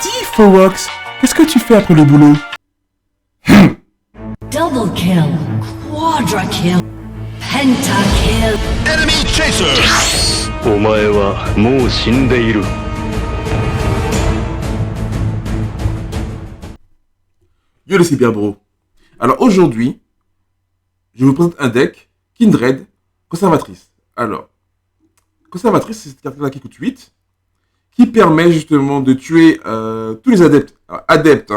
Dis, Fowax, qu'est-ce que tu fais après le boulot? Double kill, quadra kill, pentakill. Enemy chaser! お前はもう死んでいる。Yo les cyberbros. Alors aujourd'hui, je vous présente un deck Kindred conservatrice. Alors, conservatrice, c'est cette carte-là qui coûte 8, qui permet justement de tuer tous les adeptes,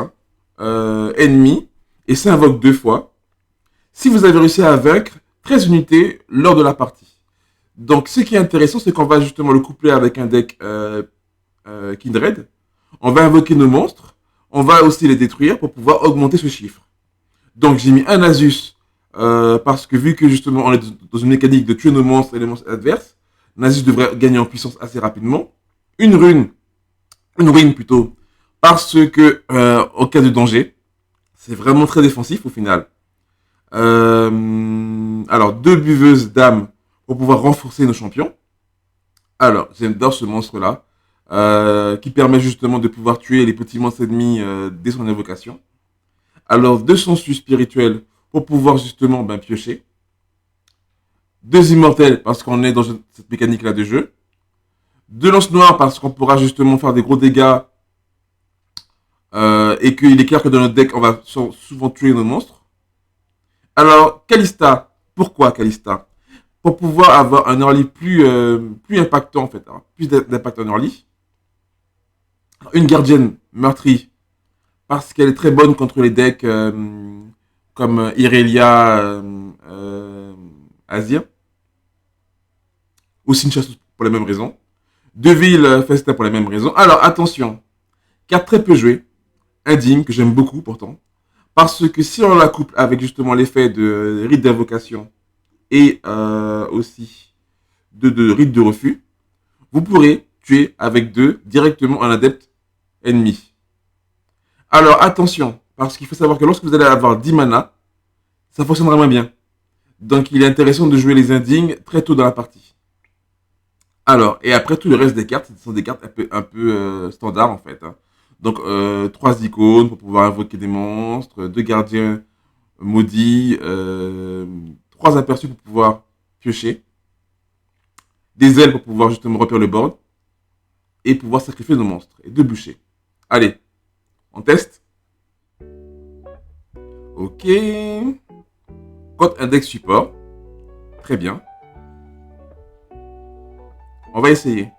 ennemis, et s'invoque 2 fois, si vous avez réussi à vaincre 13 unités lors de la partie. Donc ce qui est intéressant, c'est qu'on va justement le coupler avec un deck Kindred. On va invoquer nos monstres, on va aussi les détruire pour pouvoir augmenter ce chiffre. Donc j'ai mis un Nasus, parce que vu que justement on est dans une mécanique de tuer nos monstres et les monstres adverses, Nasus devrait gagner en puissance assez rapidement. Une ruine plutôt, parce que en cas de danger, c'est vraiment très défensif au final. Alors 2 buveuses d'âme pour pouvoir renforcer nos champions. Alors j'adore ce monstre là, qui permet justement de pouvoir tuer les petits monstres ennemis dès son invocation. Alors 2 sangsues spirituels pour pouvoir justement piocher. 2 immortels parce qu'on est dans cette mécanique là de jeu. 2 lances noires parce qu'on pourra justement faire des gros dégâts et qu'il est clair que dans notre deck on va souvent tuer nos monstres. Alors Kalista, pourquoi Kalista? Pour pouvoir avoir un early plus impactant en fait, hein, plus d'impact en early. Une gardienne meurtrie parce qu'elle est très bonne contre les decks comme Irelia, Azir. Aussi une chasseuse pour la même raison. Deville Festa pour la même raison. Alors attention, carte très peu jouée, indigne, que j'aime beaucoup pourtant. Parce que si on la couple avec justement l'effet de rite d'invocation et aussi de rite de refus, vous pourrez tuer avec 2 directement un adepte ennemi. Alors attention, parce qu'il faut savoir que lorsque vous allez avoir 10 mana, ça fonctionnera moins bien. Donc il est intéressant de jouer les indignes très tôt dans la partie. Alors, et après tout le reste des cartes, ce sont des cartes un peu standards en fait, hein. Donc 3 icônes pour pouvoir invoquer des monstres, 2 gardiens maudits, 3 aperçus pour pouvoir piocher, des ailes pour pouvoir justement repérer le board, et pouvoir sacrifier nos monstres, et 2 bûchers. Allez, on teste. Ok. Code index support. Très bien. On va essayer.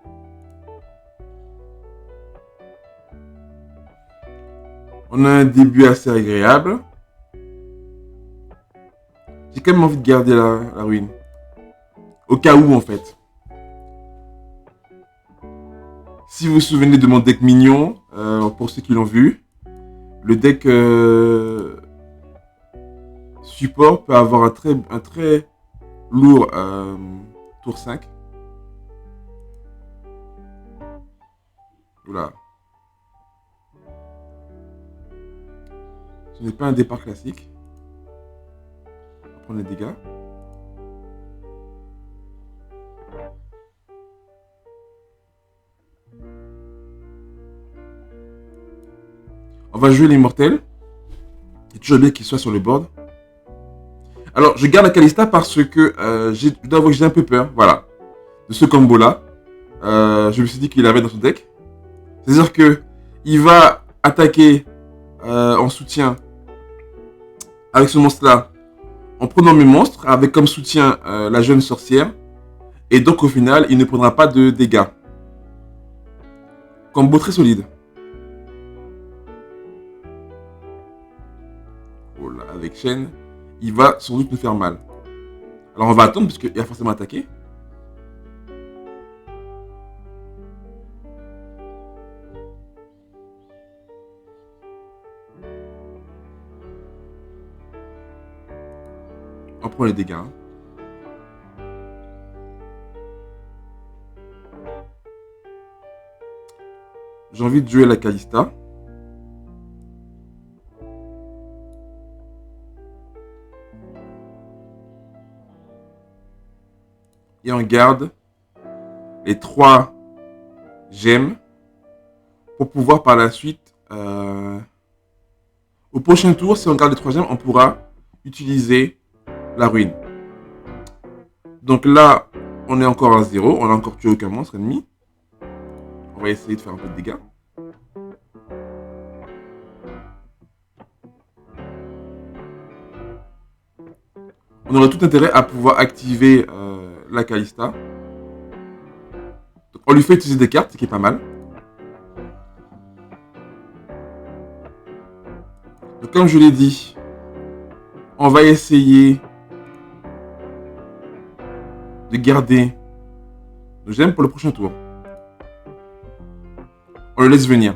On a un début assez agréable. J'ai quand même envie de garder la ruine. Au cas où en fait. Si vous vous souvenez de mon deck mignon, pour ceux qui l'ont vu, le deck support peut avoir un très lourd tour 5. Oula. Ce n'est pas un départ classique. On va prendre les dégâts. On va jouer l'immortel. C'est toujours bien qu'il soit sur le board. Alors, je garde la Kalista parce que je dois avouer que j'ai un peu peur, voilà, de ce combo-là. Je me suis dit qu'il avait dans son deck. C'est-à-dire que il va attaquer en soutien avec ce monstre-là, en prenant mes monstres, avec comme soutien la jeune sorcière. Et donc, au final, il ne prendra pas de dégâts. Combo très solide. Oh là, avec Shen, il va sans doute nous faire mal. Alors, on va attendre, parce qu'il va forcément attaquer. On prend les dégâts. Hein. J'ai envie de jouer la Kalista. Et on garde les 3 gemmes pour pouvoir par la suite, au prochain tour, si on garde les 3e, on pourra utiliser la ruine. Donc là, on est encore à 0, on n'a encore tué aucun monstre ennemi. On va essayer de faire un peu de dégâts. On aurait tout intérêt à pouvoir activer la Kalista. Donc, on lui fait utiliser des cartes, ce qui est pas mal. Donc, comme je l'ai dit, on va essayer de garder nos gemmes pour le prochain tour. On le laisse venir.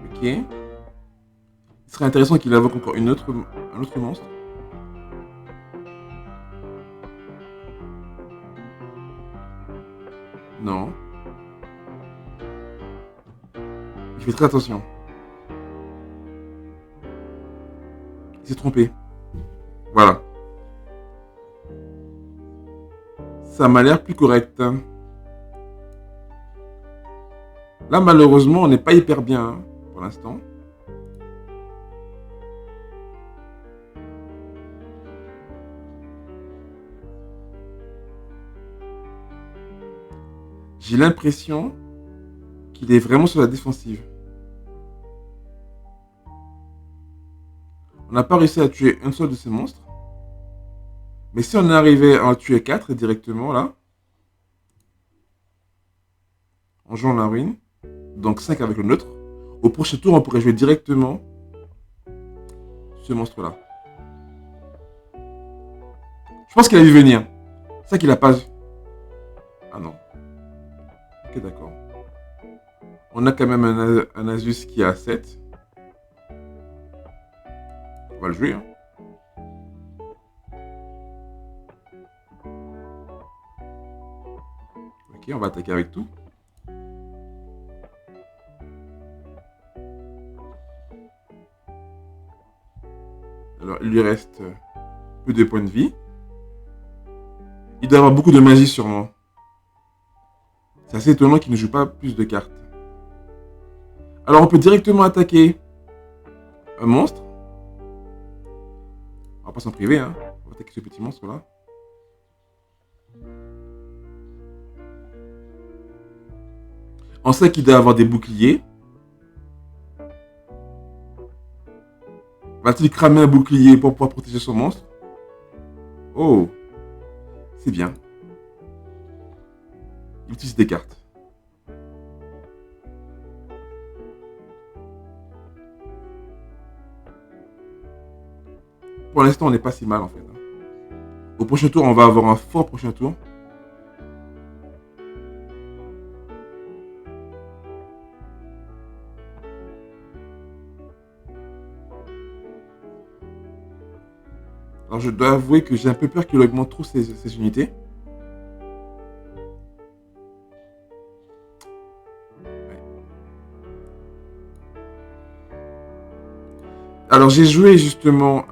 Ok. Il serait intéressant qu'il invoque encore un autre monstre. Non. Il fait très attention. Il s'est trompé. Voilà. Ça m'a l'air plus correct. Là, malheureusement, on n'est pas hyper bien hein, pour l'instant. J'ai l'impression qu'il est vraiment sur la défensive. On n'a pas réussi à tuer un seul de ces monstres. Mais si on arrivait à en tuer 4 directement, là, en jouant la ruine, donc 5 avec le neutre, au prochain tour, on pourrait jouer directement ce monstre-là. Je pense qu'il a vu venir. C'est ça qu'il a pas vu. Ah non. Ok, d'accord. On a quand même un Asus qui est à 7. On va le jouer. Hein. Ok, on va attaquer avec tout. Alors, il lui reste peu de points de vie. Il doit avoir beaucoup de magie sûrement. C'est assez étonnant qu'il ne joue pas plus de cartes. Alors, on peut directement attaquer un monstre. On va pas s'en priver, hein. On va attaquer ce petit monstre-là. On sait qu'il doit avoir des boucliers. Va-t-il cramer un bouclier pour pouvoir protéger son monstre? Oh, c'est bien. Il utilise des cartes. Pour l'instant, on n'est pas si mal en fait. Au prochain tour, on va avoir un fort prochain tour. Alors je dois avouer que j'ai un peu peur qu'il augmente trop ses unités. Ouais. Alors j'ai joué justement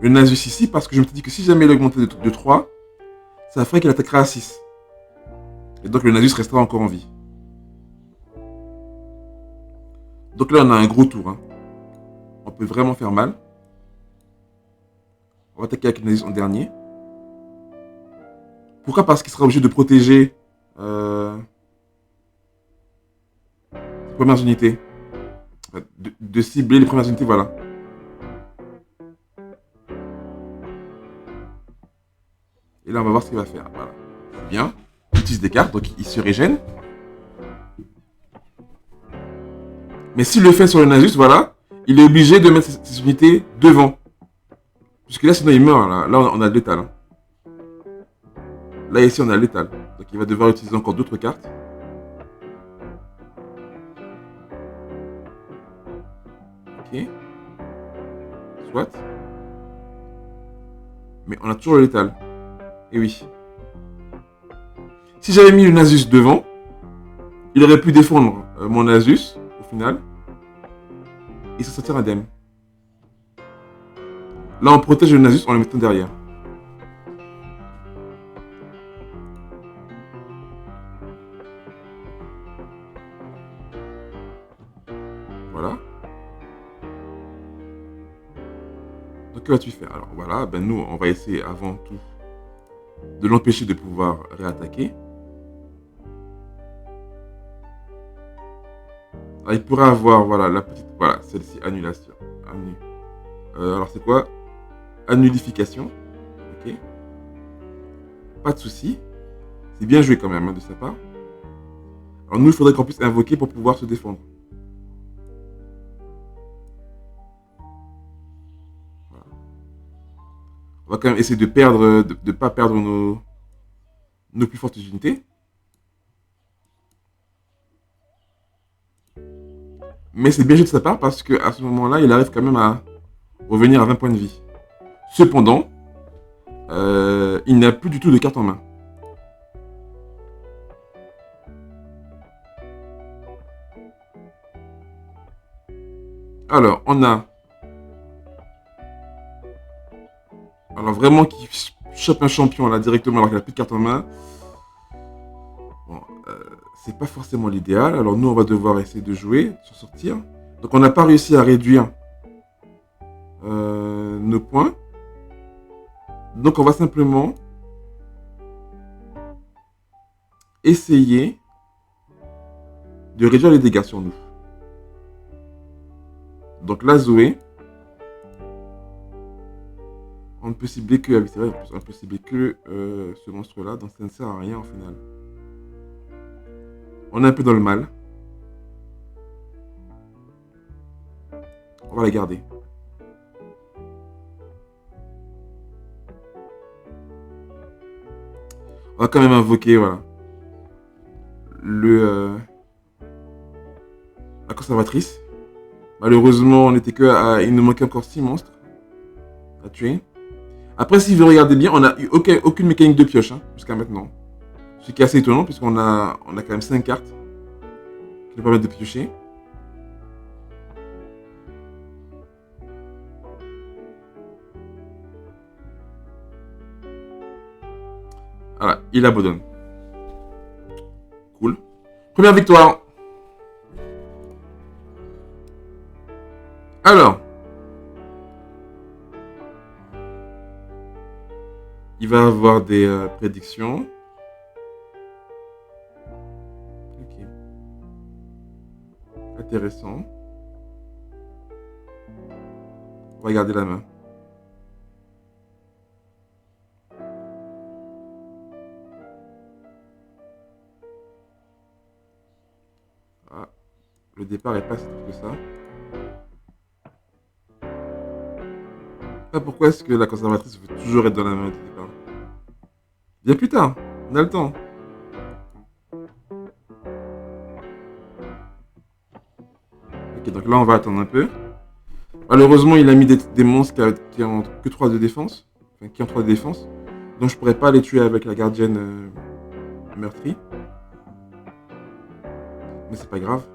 le Nasus ici parce que je me suis dit que si jamais il augmentait de 3, ça ferait qu'il attaquera à 6. Et donc le Nasus restera encore en vie. Donc là on a un gros tour. Hein. On peut vraiment faire mal. On va attaquer avec le Nasus en dernier. Pourquoi? Parce qu'il sera obligé de protéger les premières unités. De cibler les premières unités, voilà. Et là, on va voir ce qu'il va faire. Voilà. C'est bien. Il utilise des cartes, donc il se régène. Mais s'il le fait sur le Nasus, voilà, il est obligé de mettre ses unités devant. Puisque là, sinon, il meurt. Là on a le létal. Hein. Là, ici, on a le létal. Donc, il va devoir utiliser encore d'autres cartes. Ok. Soit. Mais on a toujours le létal. Et oui. Si j'avais mis le Nasus devant, il aurait pu défendre mon Nasus, au final. Et s'en sortir indemne. Là, on protège le Nasus en le mettant derrière. Voilà. Donc, que vas-tu faire? Alors, voilà, ben nous, on va essayer avant tout de l'empêcher de pouvoir réattaquer. Alors, il pourrait avoir, voilà, la petite, voilà, celle-ci, annulation. Alors, c'est quoi? Annulification. Ok. Pas de souci. C'est bien joué quand même hein, de sa part. Alors, nous, il faudrait qu'on puisse invoquer pour pouvoir se défendre. Voilà. On va quand même essayer de perdre, de ne pas perdre nos plus fortes unités. Mais c'est bien joué de sa part parce qu'à ce moment-là, il arrive quand même à revenir à 20 points de vie. Cependant, il n'a plus du tout de carte en main. Alors, on a... Alors, vraiment, qui chope un champion là directement alors qu'il n'a plus de carte en main. Bon, c'est pas forcément l'idéal. Alors, nous, on va devoir essayer de jouer, de s'en sortir. Donc, on n'a pas réussi à réduire nos points. Donc, on va simplement essayer de réduire les dégâts sur nous. Donc là, Zoé, on ne peut cibler que, c'est vrai, on peut cibler que ce monstre-là, donc ça ne sert à rien au final. On est un peu dans le mal. On va la garder. On va quand même invoquer, voilà, la conservatrice. Malheureusement, on était que à... il nous manquait encore 6 monstres à tuer. Après, si vous regardez bien, on n'a eu aucune mécanique de pioche hein, jusqu'à maintenant. Ce qui est assez étonnant, puisqu'on a quand même 5 cartes qui nous permettent de piocher. Voilà, il abandonne. Cool. Première victoire. Alors, il va avoir des prédictions. Ok. Intéressant. On va garder la main. Ah, le départ est pas si tôt que ça. Ah, pourquoi est-ce que la conservatrice veut toujours être dans la main au départ? Bien plus tard, on a le temps. Ok, donc là on va attendre un peu. Malheureusement, il a mis des monstres qui ont que 3 de défense. Enfin, qui ont 3 de défense. Donc je pourrais pas les tuer avec la gardienne meurtrie. Mais c'est pas grave.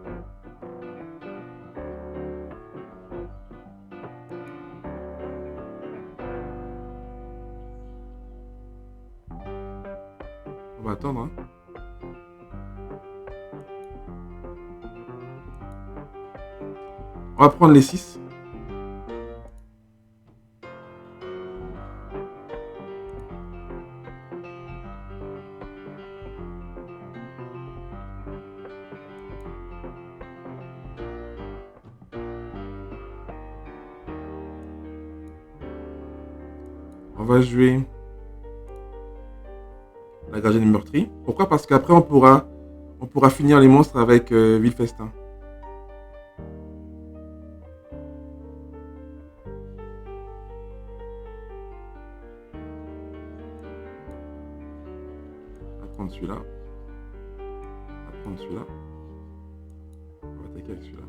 On va attendre. Hein. On va prendre les 6. On va jouer la gardienne meurtrie. Pourquoi? Parce qu'après on pourra finir les monstres avec Villefestin. On va prendre celui-là. On va prendre celui-là. On va attaquer avec celui-là.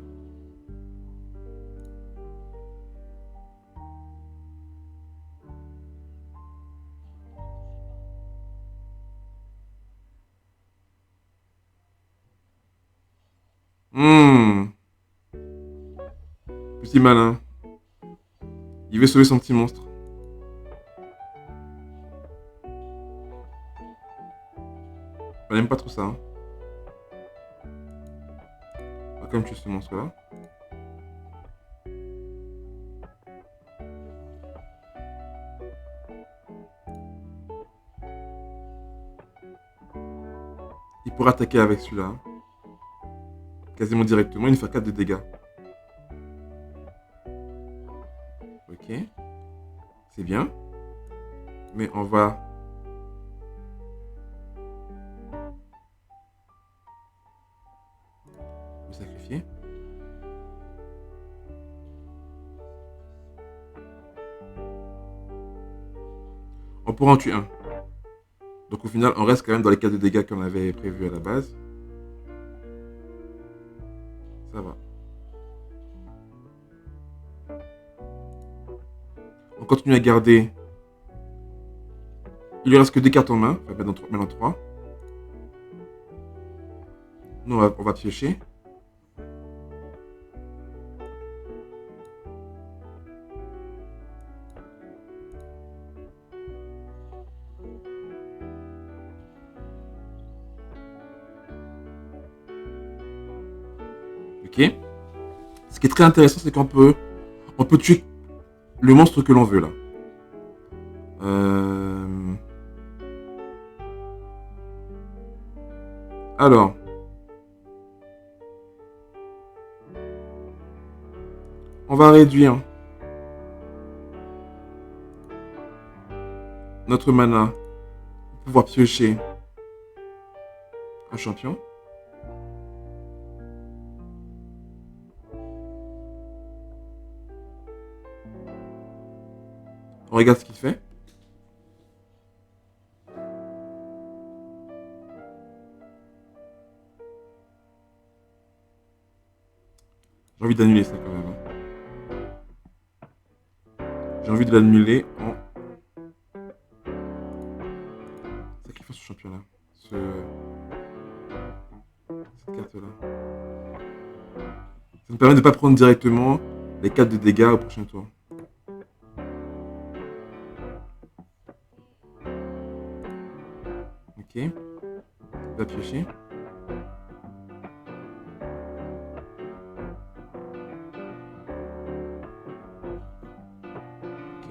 Petit malin. Il veut sauver son petit monstre. On n'aime pas trop ça. Hein. On va quand même tuer ce monstre-là. Il pourra attaquer avec celui-là. Quasiment directement, il nous fait 4 de dégâts. Ok. C'est bien. Mais on va... le sacrifier. On pourra en tuer un. Donc au final, on reste quand même dans les 4 de dégâts qu'on avait prévu à la base. Ça va. On continue à garder. Il lui reste que 2 cartes en main. Enfin, maintenant 3. Nous, on va piocher. Ok. Ce qui est très intéressant, c'est qu'on peut tuer le monstre que l'on veut là. Alors. On va réduire notre mana pour pouvoir piocher un champion. On regarde ce qu'il fait. J'ai envie d'annuler ça quand même. J'ai envie de l'annuler en sacrifiant ce champion là. Cette carte là. Ça me permet de ne pas prendre directement les 4 de dégâts au prochain tour. Ok. On va piocher. Ok.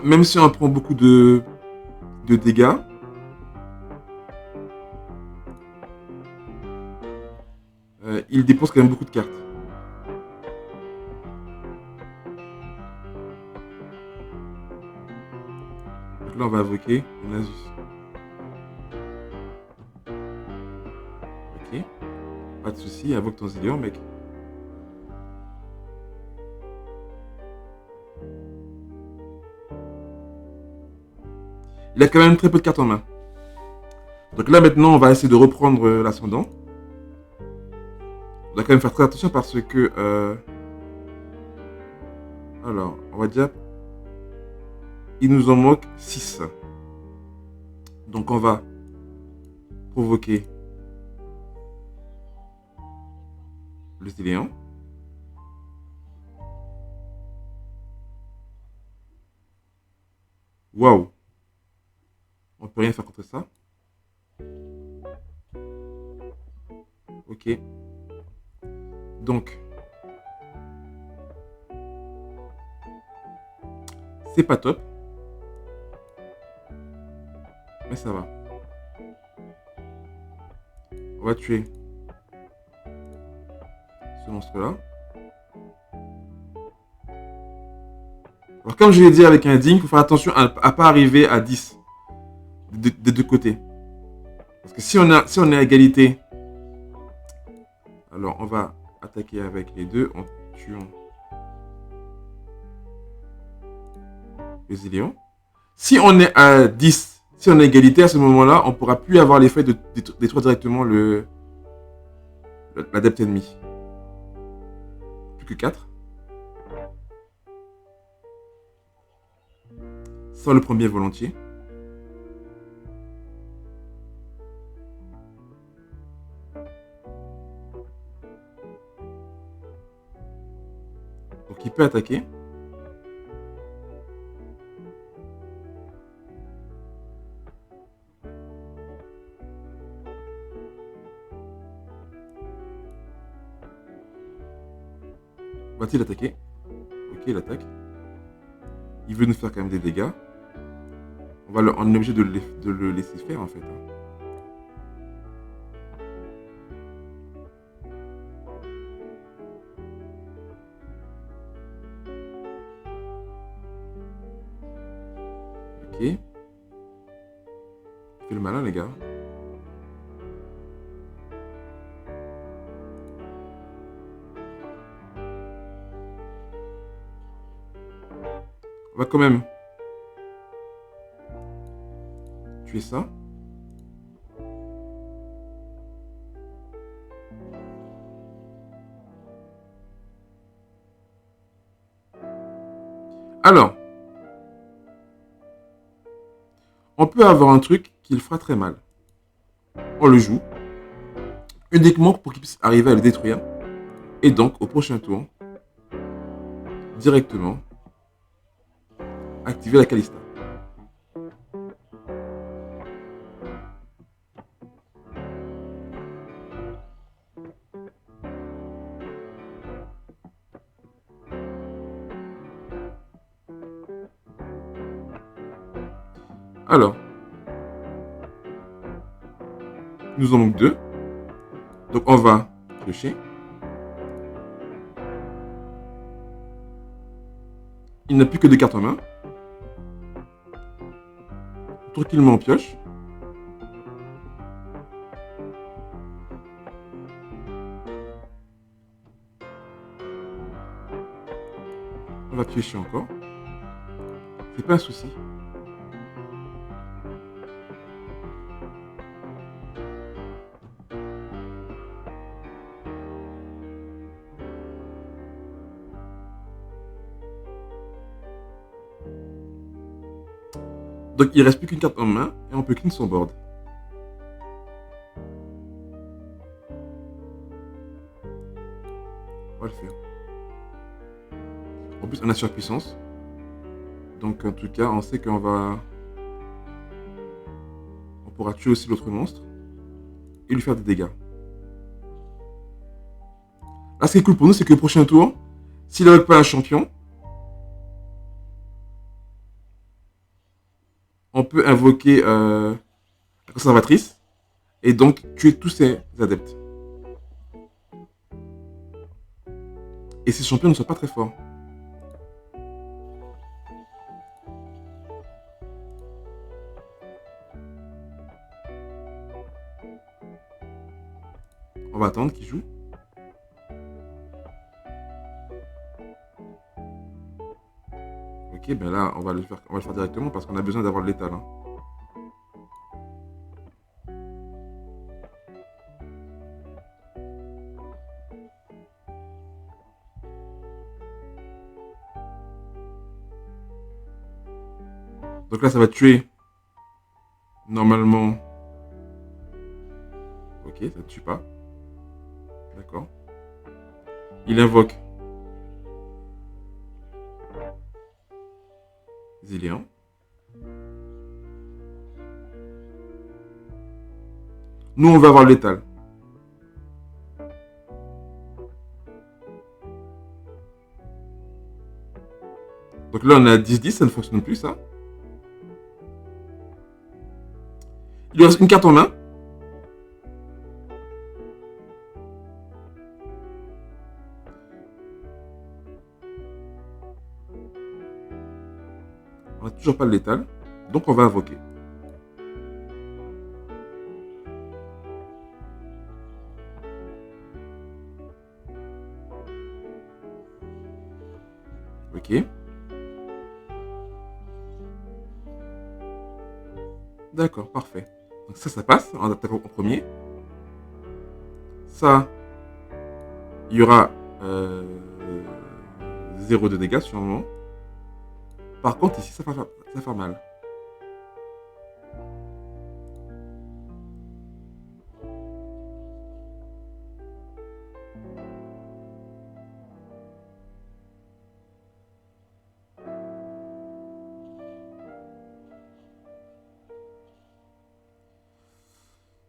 Même si on prend beaucoup de dégâts, il dépense quand même beaucoup de cartes. Donc là, on va invoquer un Asus. Ok. Pas de soucis, invoque ton Zillion, mec. Il a quand même très peu de cartes en main. Donc là, maintenant, on va essayer de reprendre l'ascendant. On doit quand même faire très attention parce que... alors, on va dire... Il nous en manque 6. Donc on va provoquer le Zillion. Waouh! On peut rien faire contre ça. Ok. Donc, c'est pas top. Mais ça va. On va tuer ce monstre-là. Alors, comme je l'ai dit avec un digne, il faut faire attention à ne pas arriver à 10 des deux côtés. Parce que si on est à égalité, alors on va attaquer avec les deux en tuant le Zillion. Si on est à 10, si on est à égalité, à ce moment-là, on ne pourra plus avoir l'effet de détruire directement l'adepte ennemi. Plus que 4. Sans le premier volontiers. Donc il peut attaquer. Va-t-il attaquer? Ok, il attaque. il veut nous faire quand même des dégâts. On est obligé de le laisser faire en fait. Ok. Il fait le malin les gars. On va quand même tuer ça. Alors, on peut avoir un truc qui le fera très mal. On le joue uniquement pour qu'il puisse arriver à le détruire. Et donc, au prochain tour, directement, activer la Kalista. Alors, il nous en manque 2. Donc on va piocher. Il n'a plus que 2 cartes en main. Tranquillement on pioche. On va piocher encore. C'est pas un souci. Donc il reste plus qu'une carte en main et on peut clean son board. On va le faire. En plus on a surpuissance. Donc en tout cas on sait qu'on va... On pourra tuer aussi l'autre monstre. Et lui faire des dégâts. Là ce qui est cool pour nous c'est que le prochain tour, s'il n'avait pas un champion, on peut invoquer la conservatrice et donc tuer tous ses adeptes. Et ces champions ne sont pas très forts. On va attendre qu'il joue. Ok, ben là, on va le faire directement parce qu'on a besoin d'avoir le létal. Hein. Donc là, ça va tuer. Normalement. Ok, ça ne tue pas. D'accord. Il invoque Ziléan. Nous, on va avoir le létal. Donc là, on a 10-10, ça ne fonctionne plus, ça. Il lui reste une carte en main. On n'a toujours pas le létal. Donc on va invoquer. Ok. D'accord, parfait. Donc ça passe. On attaque en premier. Ça, il y aura 0 de dégâts sûrement. Par contre, ici, ça va faire mal.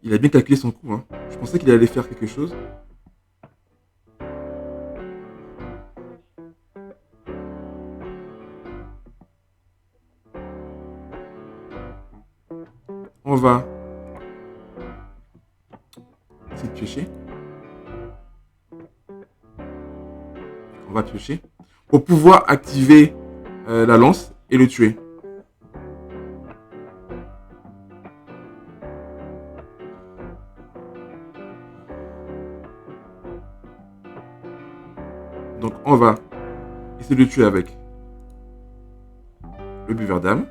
Il a bien calculé son coup. Hein. Je pensais qu'il allait faire quelque chose. on va essayer de piocher. On va piocher pour pouvoir activer la lance et le tuer. Donc on va essayer de le tuer avec le buveur d'âme.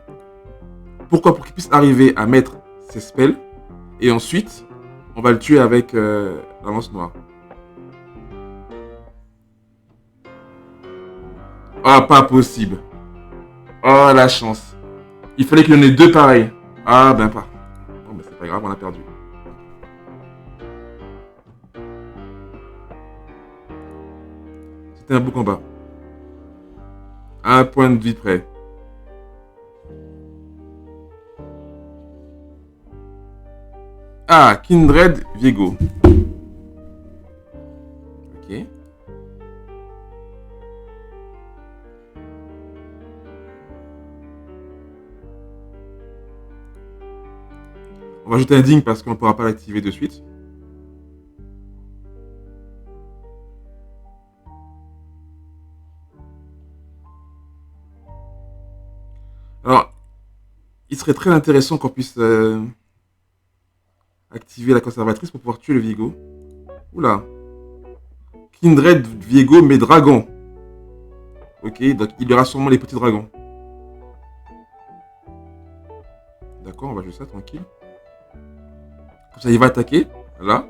Pourquoi? Pour qu'il puisse arriver à mettre ses spells. Et ensuite, on va le tuer avec la lance noire. Ah, pas possible. Oh, la chance. Il fallait qu'il y en ait deux pareils. Ah, ben pas. Bon, ben c'est pas grave, on a perdu. C'était un beau combat. Un point de vie près. Ah, Kindred Viego. Ok. On va ajouter un ding parce qu'on ne pourra pas l'activer de suite. Alors, il serait très intéressant qu'on puisse activer la conservatrice pour pouvoir tuer le Viego. Oula. Kindred Viego mais dragon. Ok, donc il y aura sûrement les petits dragons. D'accord, on va jouer ça tranquille. Comme ça, il va attaquer. Là.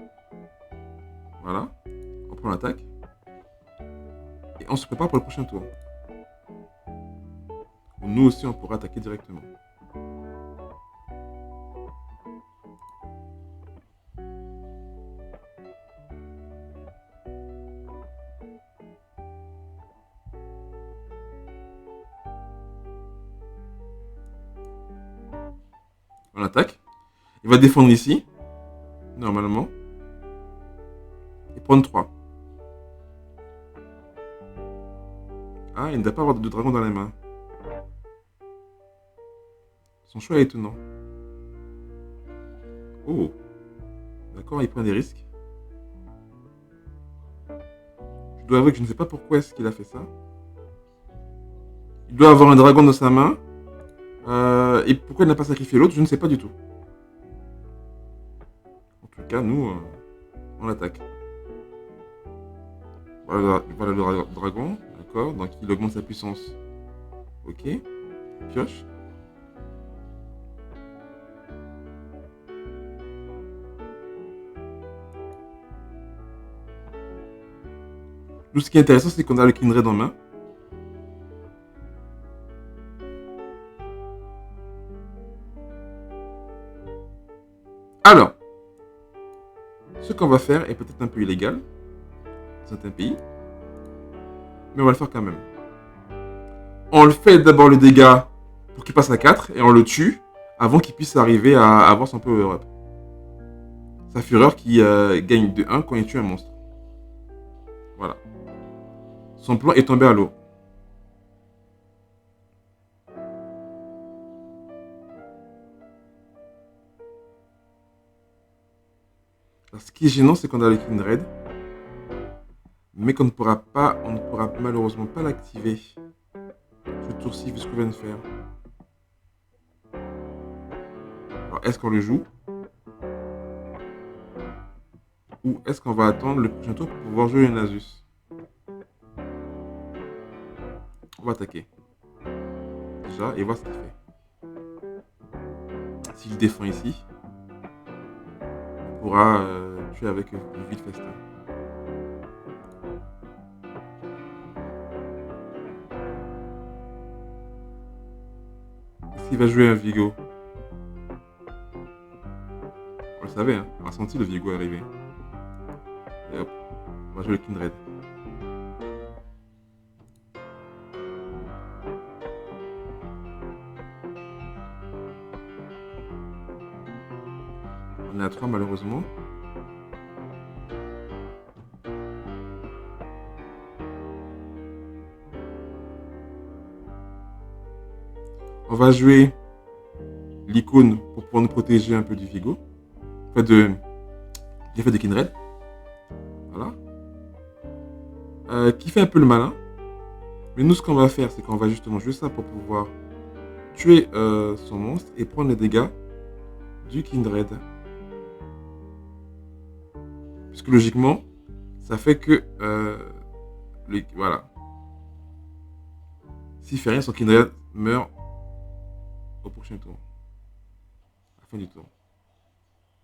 Voilà. On prend l'attaque. Et on se prépare pour le prochain tour. Nous aussi, on pourra attaquer directement. On attaque. Il va défendre ici. Normalement. Et prendre 3. Ah, il ne doit pas avoir de dragon dans les mains. Son choix est étonnant. Oh. D'accord, il prend des risques. Je dois avouer que je ne sais pas pourquoi est-ce qu'il a fait ça. Il doit avoir un dragon dans sa main. Et pourquoi il n'a pas sacrifié l'autre, je ne sais pas du tout. En tout cas, nous, on l'attaque. Voilà le dragon, d'accord. Donc il augmente sa puissance. Ok. Pioche. Nous, ce qui est intéressant, c'est qu'on a le Kindred en main. Alors, ce qu'on va faire est peut-être un peu illégal dans certains pays, mais on va le faire quand même. On le fait d'abord le dégât pour qu'il passe à 4 et on le tue avant qu'il puisse arriver à avoir son power-up. Sa fureur qui gagne de 1 quand il tue un monstre. Voilà. Son plan est tombé à l'eau. Alors, ce qui est gênant, c'est qu'on a le Kindred, mais qu'on ne pourra malheureusement pas l'activer ce tour-ci vu ce qu'on vient de faire. Alors, est-ce qu'on le joue? Ou est-ce qu'on va attendre le prochain tour pour pouvoir jouer un Nasus? On va attaquer. Déjà, et voir ce qu'il fait. S'il défend ici, on pourra tuer avec le vide festin. S'il va jouer un Viego, on le savait, hein, on a senti le Viego arriver. Et hop, on va jouer le Kindred. On est à 3 malheureusement. On va jouer l'icône pour pouvoir nous protéger un peu du Vigo. Enfin, de l'effet de Kindred. Voilà. Qui fait un peu le malin. Mais nous, ce qu'on va faire, c'est qu'on va justement jouer ça pour pouvoir tuer son monstre et prendre les dégâts du Kindred. Puisque logiquement, ça fait que... voilà. S'il fait rien, son Kindred meurt au prochain tour. À la fin du tour.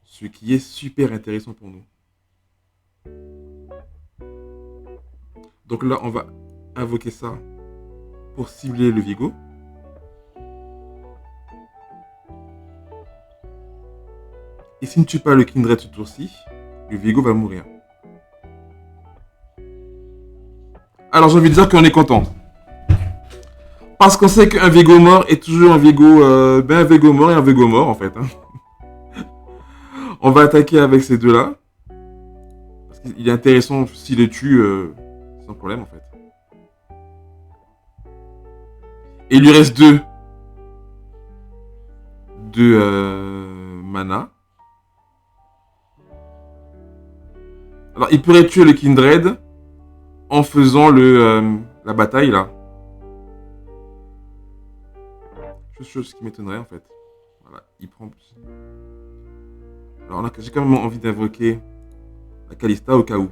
Ce qui est super intéressant pour nous. Donc là, on va invoquer ça pour cibler le Vigo. Et s'il ne tue pas le Kindred ce tour-ci, le Vigo va mourir. Alors j'ai envie de dire qu'on est content. Parce qu'on sait qu'un Vigo mort est toujours un Vigo, un Vigo mort et un Vigo mort en fait. Hein. On va attaquer avec ces deux-là. Parce qu'il est intéressant s'il les tue sans problème en fait. Et il lui reste deux mana. Alors il pourrait tuer le Kindred en faisant la bataille là. Chose qui m'étonnerait en fait. Voilà, il prend plus. Alors là, j'ai quand même envie d'invoquer la Kalista au cas où.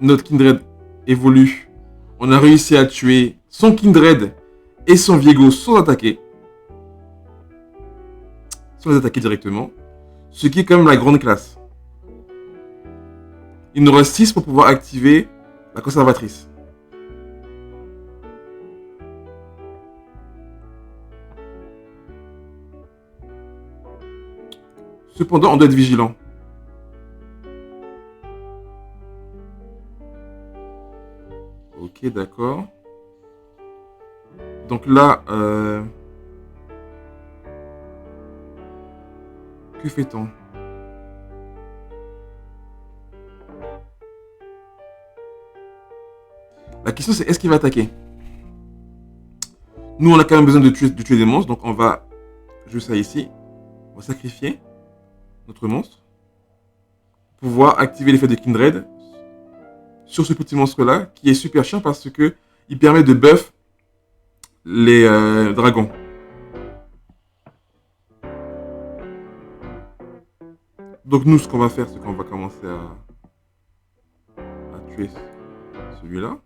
Notre Kindred évolue. On a réussi à tuer son Kindred et son Viego sans attaquer. Sans les attaquer directement. Ce qui est quand même la grande classe. Il nous reste 6 pour pouvoir activer la conservatrice. Cependant, on doit être vigilant. Ok, d'accord. Donc là, que fait-on ? La question c'est est-ce qu'il va attaquer ? Nous on a quand même besoin de tuer des monstres, donc on va jouer ça ici. On va sacrifier notre monstre pour pouvoir activer l'effet de Kindred sur ce petit monstre là qui est super chiant parce que il permet de buff les dragons. Donc nous ce qu'on va faire c'est qu'on va commencer à tuer celui-là.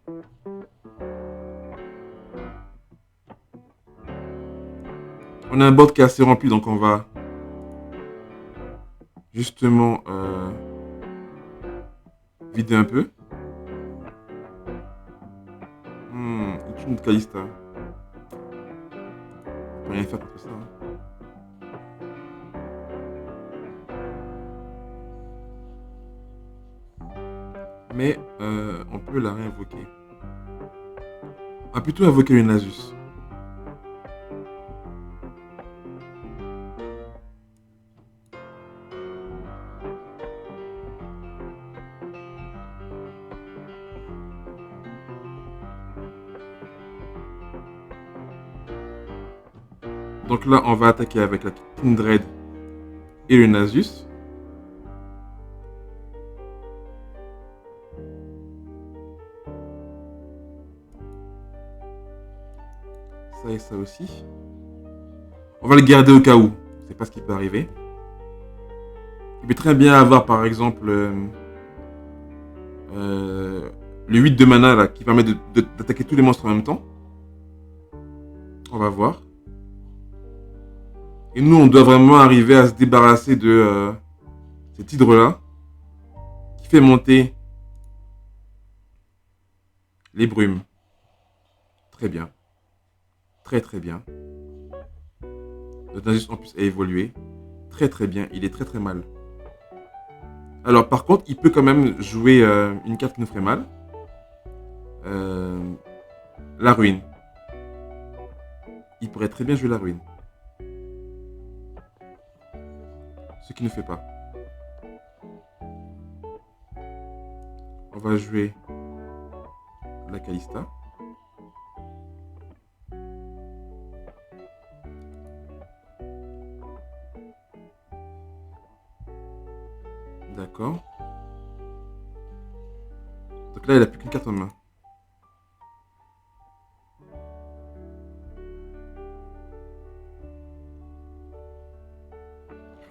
On a un board qui est assez rempli, donc on va justement vider un peu. Il tue notre Kalista. On peut rien faire contre ça. Mais on peut la réinvoquer. On va plutôt invoquer le Nasus. Donc là, on va attaquer avec la Kindred et le Nasus. Ça et ça aussi. On va le garder au cas où. On ne sait pas ce qui peut arriver. Il peut très bien avoir par exemple le 8 de mana là, qui permet d'attaquer tous les monstres en même temps. On va voir. Et nous, on doit vraiment arriver à se débarrasser de cet hydre-là qui fait monter les brumes. Très bien. Très très bien. Notre Nasus en plus a évolué. Très très bien. Il est très très mal. Alors par contre, il peut quand même jouer une carte qui nous ferait mal. La ruine. Il pourrait très bien jouer la ruine. Ce qu'il ne fait pas. On va jouer la Kalista. D'accord. Donc là, il a plus qu'une carte en main.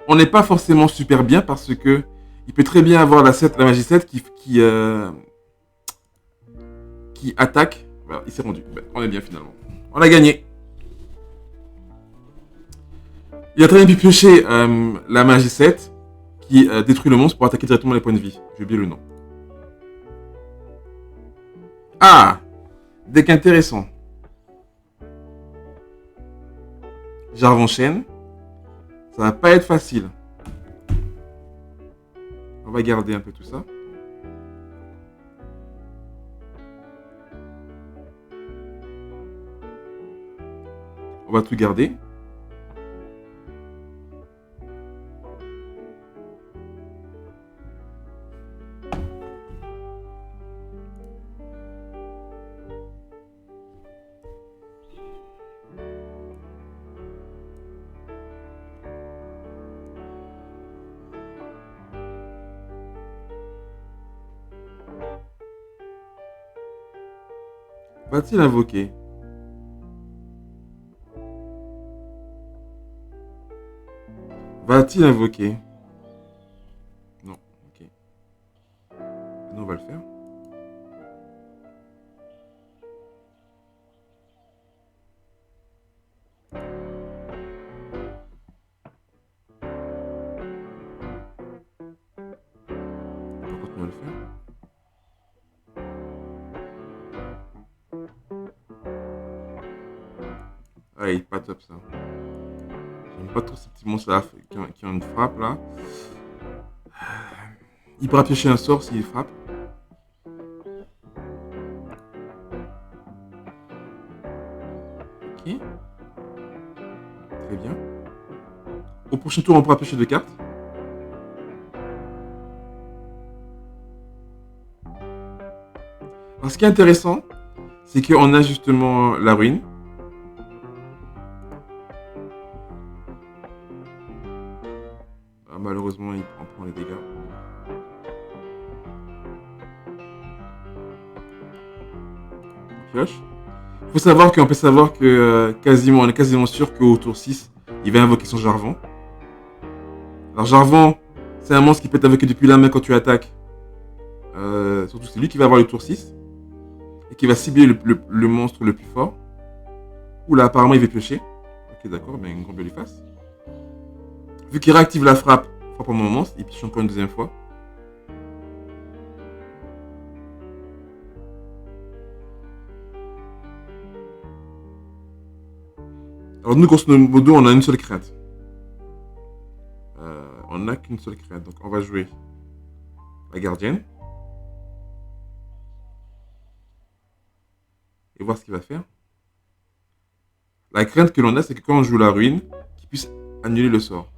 On n'est pas forcément super bien parce que il peut très bien avoir la magie 7 qui attaque. Voilà, il s'est rendu. Ben, on est bien finalement. On a gagné. Il a très bien pu piocher la magie 7 qui détruit le monstre pour attaquer directement les points de vie. J'ai oublié le nom. Ah, deck intéressant. Jarvan-Chêne. Ça va pas être facile. On va garder un peu tout ça. On va tout garder. Va-t-il invoquer? Va-t-il invoquer? Non, ok. Nous, on va le faire. On va continuer à le faire. Ah, il est pas top ça. J'aime pas trop ces petits monstres là qui ont une frappe là. Il pourra piocher un sort s'il frappe. Ok. Très bien. Au prochain tour, on pourra piocher 2 cartes. Alors, ce qui est intéressant, c'est qu'on a justement la ruine. Ah, malheureusement, il prend les dégâts. On pioche. Il faut savoir qu'on peut savoir que on est quasiment sûr qu'au tour 6, il va invoquer son Jarvan. Alors Jarvan, c'est un monstre qui peut t'invoquer depuis la main quand tu attaques. Surtout c'est lui qui va avoir le tour 6. Et qui va cibler le monstre le plus fort. Oula, apparemment il va piocher. Ok, d'accord, ben une grande belle face. Vu qu'il réactive la frappe au mon monstre, il pioche encore une deuxième fois. Alors nous, grosso modo, on a une seule crainte. On n'a qu'une seule crainte. Donc on va jouer la gardienne. Et voir ce qu'il va faire. La crainte que l'on a, c'est que quand on joue la ruine, qu'il puisse annuler le sort.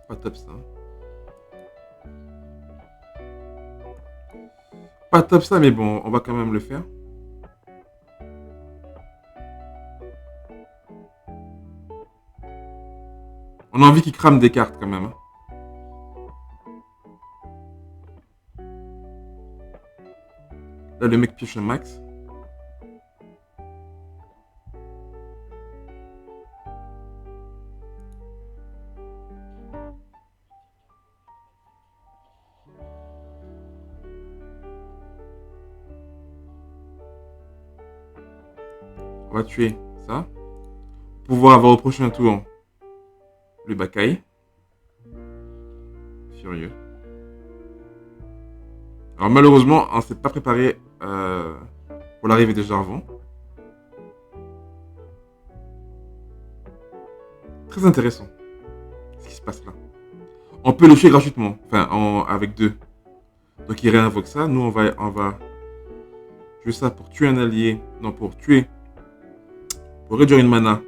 Pas top ça. Pas top ça, mais bon, on va quand même le faire. On a envie qu'il crame des cartes quand même. Hein. Là, le mec pioche un max. On va tuer ça. Pour pouvoir avoir au prochain tour le Bakai. Furieux. Alors malheureusement, on ne s'est pas préparé pour l'arrivée de Jarvan. Très intéressant ce qui se passe là. On peut le tuer gratuitement, enfin avec 2. Donc il réinvoque ça. Nous on va jouer ça pour tuer un allié. Non, pour réduire une mana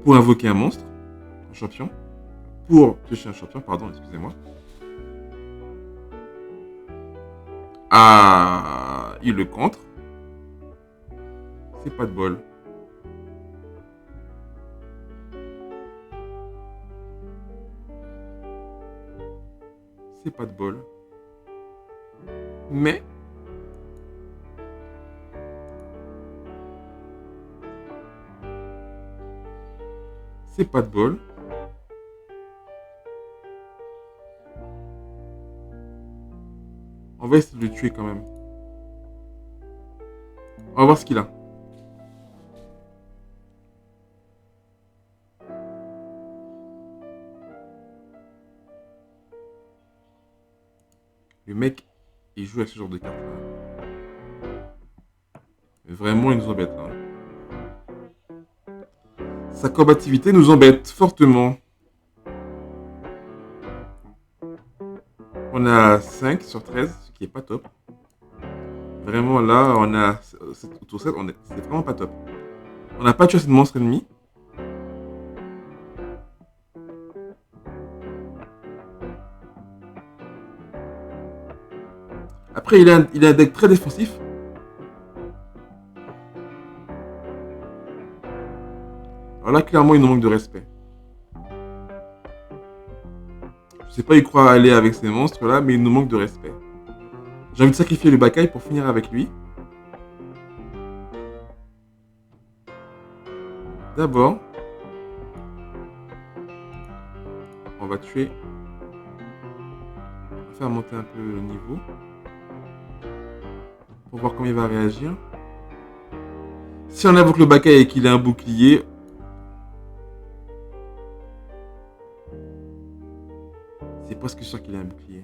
pour invoquer un monstre, un champion, pour piocher un champion, pardon, excusez-moi. Ah, il le contre. C'est pas de bol. C'est pas de bol. Mais c'est pas de bol. On va essayer de le tuer quand même. On va voir ce qu'il a. Le mec, il joue avec ce genre de carte là. Vraiment, il nous embête là. Sa combativité nous embête fortement. On a 5 sur 13, ce qui est pas top. Vraiment là, on a autour 7, c'est vraiment pas top. On n'a pas tué assez de monstres ennemis. Après, il a un deck très défensif. Alors là, clairement, il nous manque de respect. Je sais pas, il croit aller avec ces monstres là, mais il nous manque de respect. J'ai envie de sacrifier le Bakai pour finir avec lui. D'abord, on va tuer. On va faire monter un peu le niveau. Pour voir comment il va réagir. Si on invoque le Bakai et qu'il a un bouclier, c'est presque sûr qu'il a un bouclier.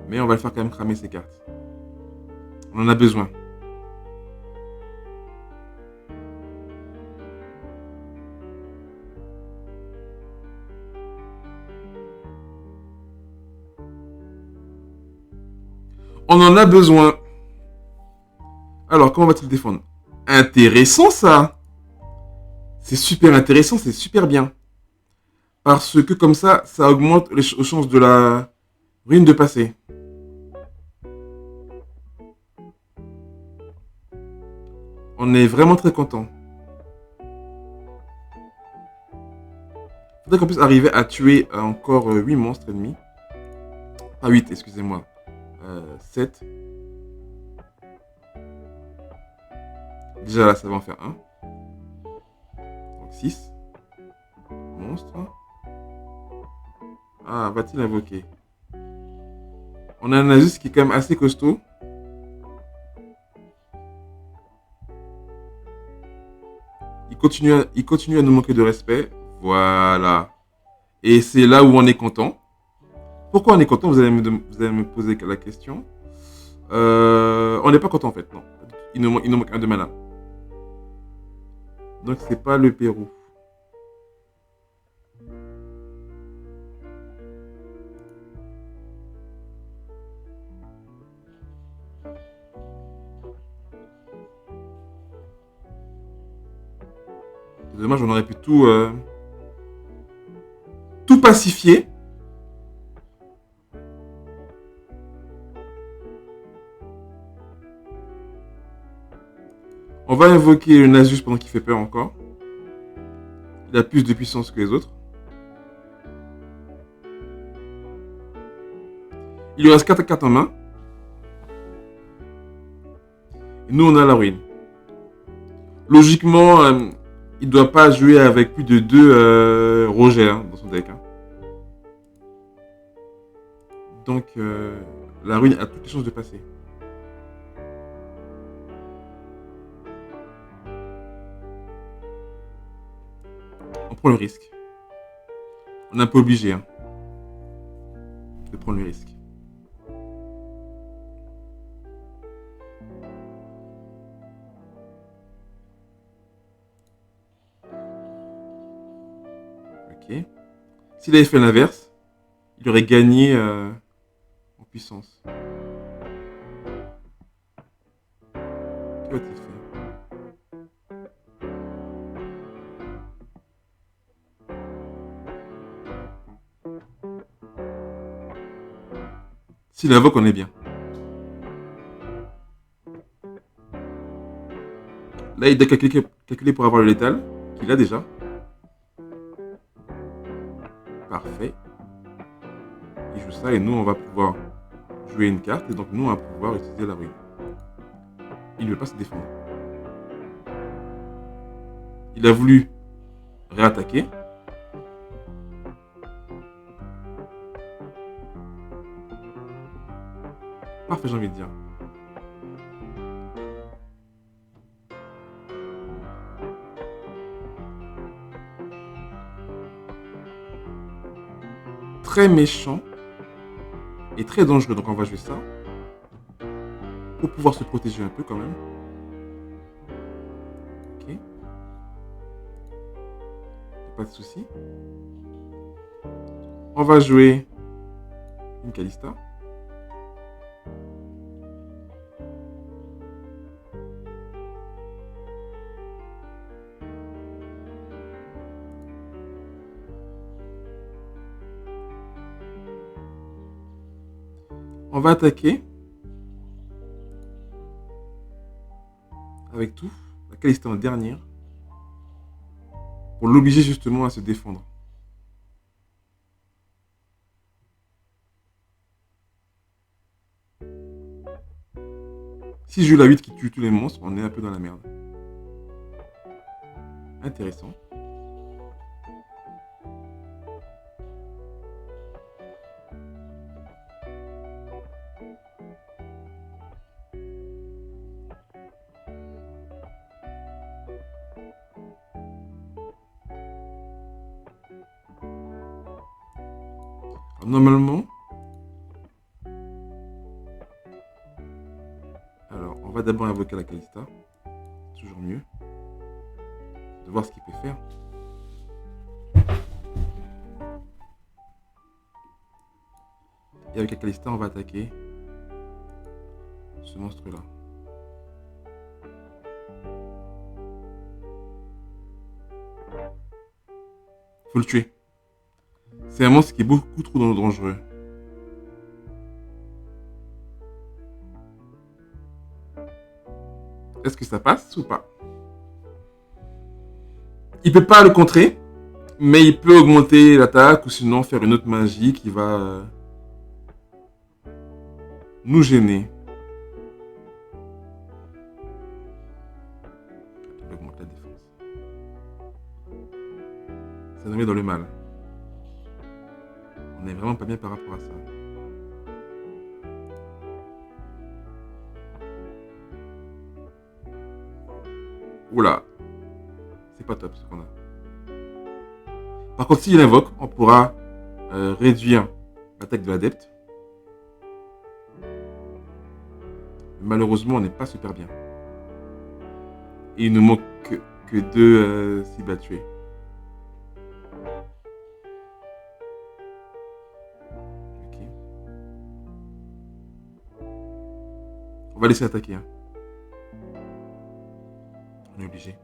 Mais on va le faire quand même cramer ses cartes. On en a besoin. On en a besoin. Alors, comment va-t-il défendre? Intéressant ça. C'est super intéressant, c'est super bien. Parce que comme ça augmente les chances de la ruine de passer. On est vraiment très content. Faudrait qu'on puisse arriver à tuer encore 8 monstres ennemis. Pas 8, excusez-moi. 7. Déjà là, ça va en faire 1. Donc 6. Monstre. Ah, va-t-il invoquer? On a un Asus qui est quand même assez costaud. Il continue à nous manquer de respect. Voilà. Et c'est là où on est content. Pourquoi on est content? Vous allez me poser la question. On n'est pas content en fait, non. Il nous manque un de mana. Donc c'est pas le Pérou. C'est dommage, on aurait pu tout pacifier. On va invoquer le Nasus pendant qu'il fait peur encore. Il a plus de puissance que les autres. Il lui reste 4 cartes en main. Et nous, on a la ruine. Logiquement, il ne doit pas jouer avec plus de 2 Roger dans son deck. Donc, la ruine a toutes les chances de passer. On prend le risque. On est un peu obligé de prendre le risque. Ok. S'il avait fait l'inverse, il aurait gagné en puissance. Que va-t-il faire? S'il invoque, on est bien. Là, il doit calculer pour avoir le létal, qu'il a déjà. Parfait. Il joue ça et nous, on va pouvoir jouer une carte. Et donc, nous, on va pouvoir utiliser la ruine. Il ne veut pas se défendre. Il a voulu réattaquer. Parfait, j'ai envie de dire. Très méchant et très dangereux. Donc on va jouer ça pour pouvoir se protéger un peu quand même. Ok. Pas de souci. On va jouer une Kalista. On va attaquer avec tout. La Kalista en dernière. Pour l'obliger justement à se défendre. Si je joue la 8 qui tue tous les monstres, on est un peu dans la merde. Intéressant. Normalement, alors on va d'abord invoquer la Kalista, toujours mieux, de voir ce qu'il peut faire. Et avec la Kalista, on va attaquer ce monstre-là. Faut le tuer. C'est un monstre qui est beaucoup trop dangereux. Est-ce que ça passe ou pas? Il peut pas le contrer, mais il peut augmenter l'attaque ou sinon faire une autre magie qui va nous gêner. Il augmente la défense. Ça nous met dans le mal. On n'est vraiment pas bien par rapport à ça. Oula. C'est pas top ce qu'on a. Par contre, s'il invoque, on pourra réduire l'attaque de l'adepte. Malheureusement, on n'est pas super bien. Et il nous manque que 2 cibles à tuer. On va laisser attaquer. Hein. On est obligé.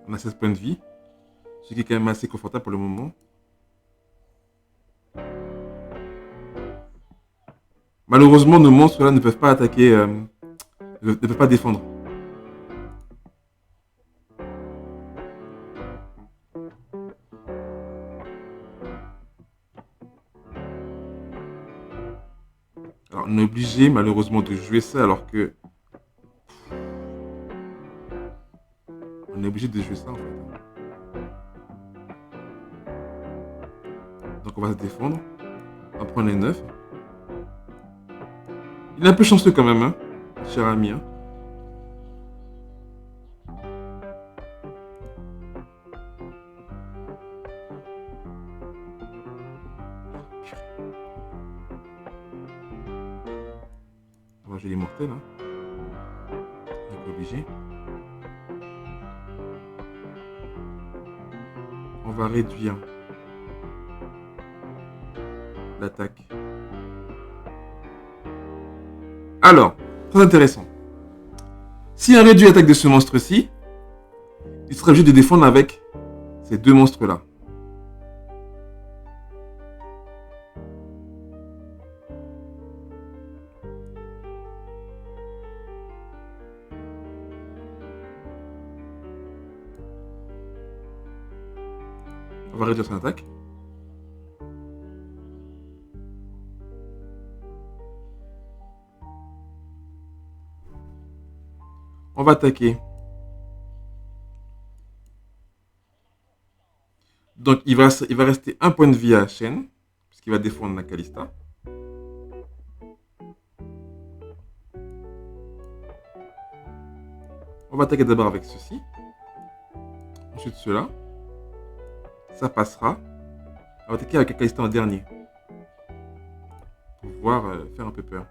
On a 16 points de vie. Ce qui est quand même assez confortable pour le moment. Malheureusement, nos monstres là ne peuvent pas attaquer, ne peuvent pas défendre. Alors, on est obligé malheureusement de jouer ça alors que... On est obligé de jouer ça en fait. Donc on va se défendre. On va prendre les 9. Il est un peu chanceux quand même, hein, cher ami. Hein. On va jouer les mortels. Hein. On est obligé. On va réduire l'attaque. Alors, très intéressant. Si on réduit l'attaque de ce monstre-ci, il sera obligé de défendre avec ces 2 monstres-là. On va réduire son attaque. On va attaquer. Donc, il va rester un point de vie à Shen, puisqu'il va défendre la Kalista. On va attaquer d'abord avec ceci. Ensuite, cela. Ça passera. On va attaquer avec la Kalista en dernier. Pour pouvoir faire un peu peur.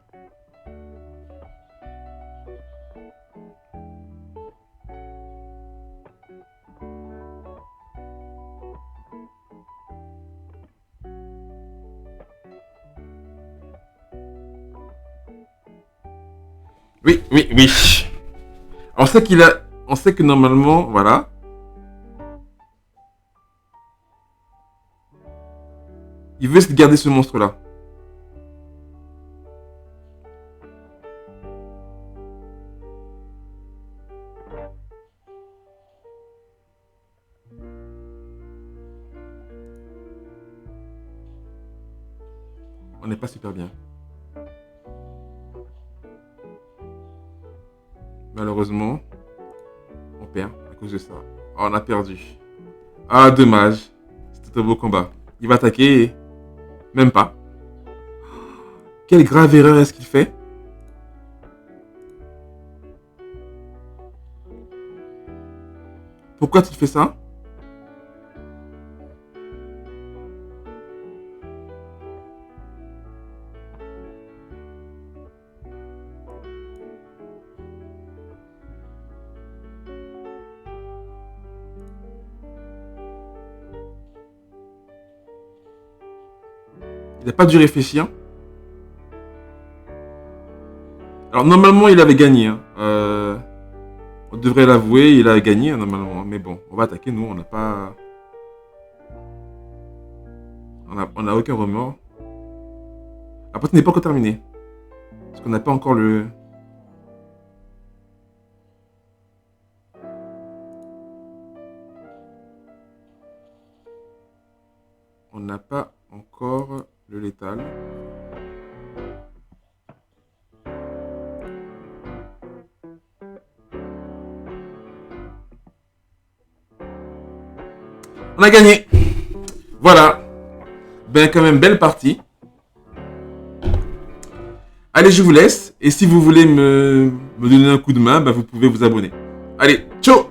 Oui, oui, oui. On sait on sait que normalement, voilà. Il veut se garder ce monstre-là. On n'est pas super bien. Malheureusement, on perd à cause de ça. Oh, on a perdu. Ah, dommage. C'était un beau combat. Il va attaquer et... Même pas. Quelle grave erreur est-ce qu'il fait? Pourquoi tu fais ça? Il n'a pas dû réfléchir. Alors normalement il avait gagné. Hein. On devrait l'avouer, il a gagné normalement. Mais bon, on va attaquer nous, on n'a pas... On n'a aucun remords. La partie n'est pas encore terminée. Parce qu'on n'a pas encore le... On n'a pas encore le létal. On a gagné. Voilà. Ben quand même, belle partie. Allez, je vous laisse. Et si vous voulez me donner un coup de main, ben, vous pouvez vous abonner. Allez, ciao!